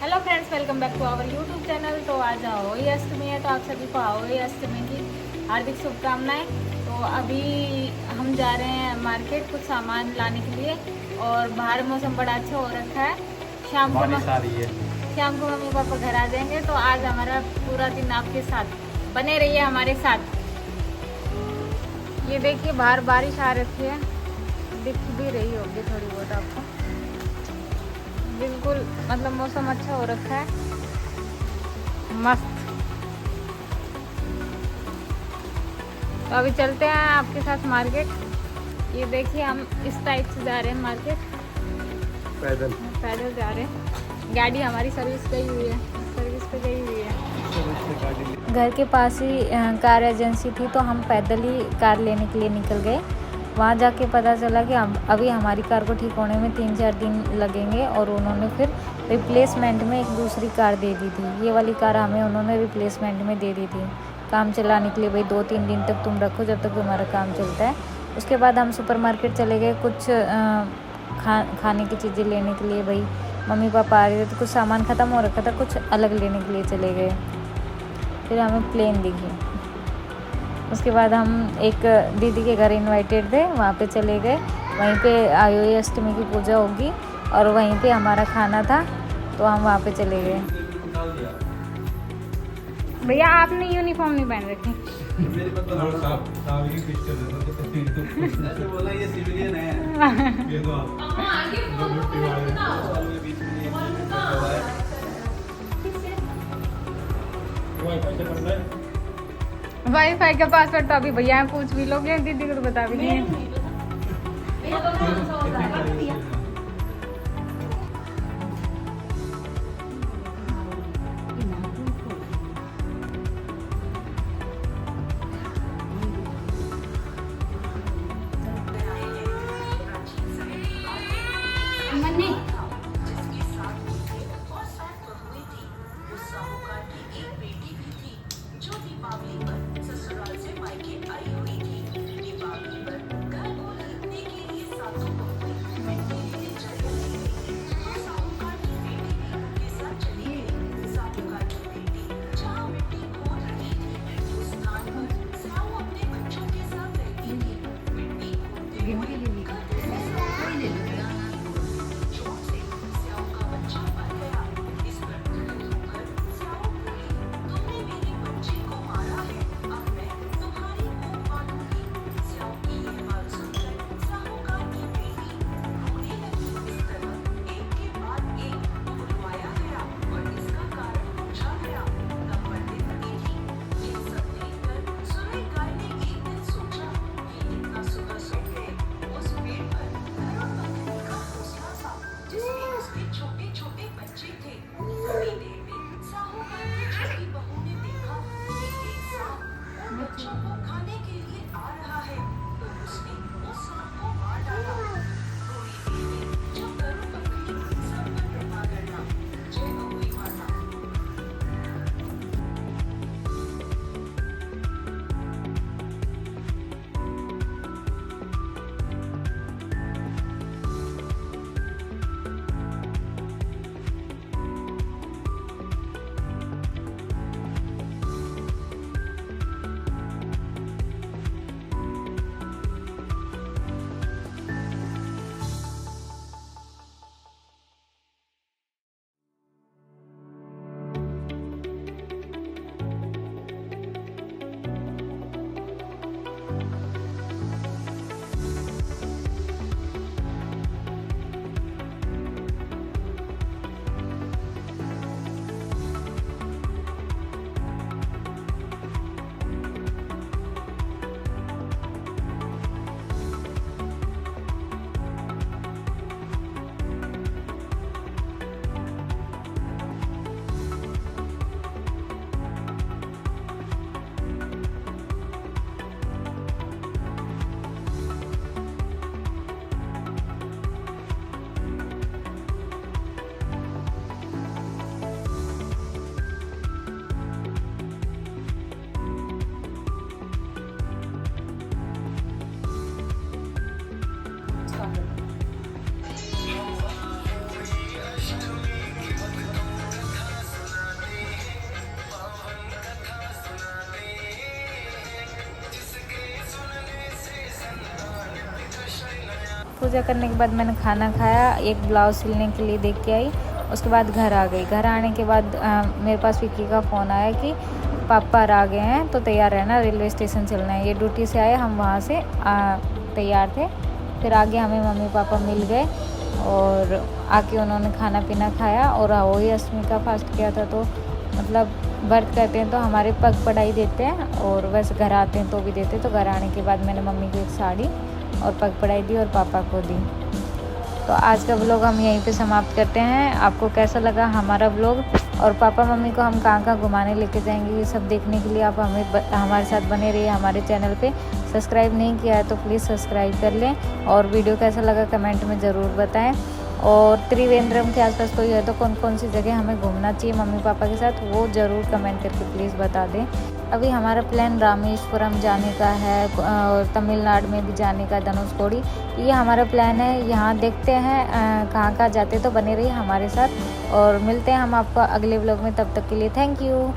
Hello friends, welcome back to our YouTube channel. तो आज होली अष्टमी है, तो आप सभी को होली अष्टमी की हार्दिक शुभकामनाएं। तो अभी हम जा रहे हैं मार्केट कुछ सामान लाने के लिए, और बाहर मौसम बड़ा अच्छा हो रखा है। शाम को मम्मी पापा घर आ जाएंगे, तो आज हमारा पूरा दिन आपके साथ बने रहिए हमारे साथ। ये देखिए बाहर बारिश आ रखी है, दिख भी रही होगी थोड़ी बहुत आपको। बिल्कुल मतलब मौसम अच्छा हो रखा है, मस्त। तो अभी चलते हैं आपके साथ मार्केट। ये देखिए हम इस टाइप से जा रहे हैं मार्केट, पैदल जा रहे हैं। गाड़ी हमारी सर्विस गई हुई है, सर्विस पे गई हुई है। घर के पास ही कार एजेंसी थी, तो हम पैदल ही कार लेने के लिए निकल गए। वहाँ जाके पता चला कि अभी हमारी कार को ठीक होने में 3-4 दिन लगेंगे, और उन्होंने फिर रिप्लेसमेंट में एक दूसरी कार दे दी थी। ये वाली कार हमें उन्होंने रिप्लेसमेंट में दे दी थी, काम चलाने के लिए। भाई 2-3 दिन तक तुम रखो, जब तक तुम्हारा काम चलता है। उसके बाद हम सुपरमार्केट चले गए कुछ खाने की चीज़ें लेने के लिए। भाई मम्मी पापा आ रहे थे, तो कुछ सामान ख़त्म हो रखा था, कुछ अलग लेने के लिए चले गए। फिर हमें प्लेन दिखी। उसके बाद हम एक दीदी के घर इनवाइटेड थे, वहाँ पे चले गए। वहीं पे आयोई अष्टमी की पूजा होगी, और वहीं पे हमारा खाना था, तो हम वहाँ पे चले गए। भैया आपने यूनिफॉर्म नहीं पहन रखी। बोला ये सिविलियन है। वाईफाई का पासवर्ड तो अभी भैया पूछ भी लोगे, दीदी को तो बता भी नहीं। पूजा करने के बाद मैंने खाना खाया, एक ब्लाउज सिलने के लिए देख के आई, उसके बाद घर आ गई। घर आने के बाद मेरे पास विक्की का फ़ोन आया कि पापा आ गए हैं तो तैयार रहना, रेलवे स्टेशन चलना है। ये ड्यूटी से आए, हम वहाँ से तैयार थे। फिर आगे हमें मम्मी पापा मिल गए और आके उन्होंने खाना पीना खाया। और वही अष्टमी का फास्ट किया था, तो मतलब व्रत करते हैं तो हमारे पग पढ़ाई देते हैं, और वैसे घर आते हैं तो भी देते हैं। तो घर आने के बाद मैंने मम्मी को एक साड़ी और पग पढ़ाई दी और पापा को दी। तो आज का व्लॉग हम यहीं पे समाप्त करते हैं। आपको कैसा लगा हमारा व्लॉग, और पापा मम्मी को हम कहाँ कहाँ घुमाने लेके जाएंगे, ये सब देखने के लिए आप हमारे साथ बने रहिए। हमारे चैनल पे सब्सक्राइब नहीं किया है तो प्लीज़ सब्सक्राइब कर लें, और वीडियो कैसा लगा कमेंट में ज़रूर बताएं। और त्रिवेंद्रम के आसपास कोई है तो कौन कौन सी जगह हमें घूमना चाहिए मम्मी पापा के साथ, वो ज़रूर कमेंट करके प्लीज़ बता दें। अभी हमारा प्लान रामेश्वरम जाने का है और तमिलनाडु में भी जाने का, धनुषकोडी, ये हमारा प्लान है। यहाँ देखते हैं कहाँ कहाँ जाते, तो बने रहिए हमारे साथ और मिलते हैं हम आपको अगले व्लॉग में। तब तक के लिए थैंक यू।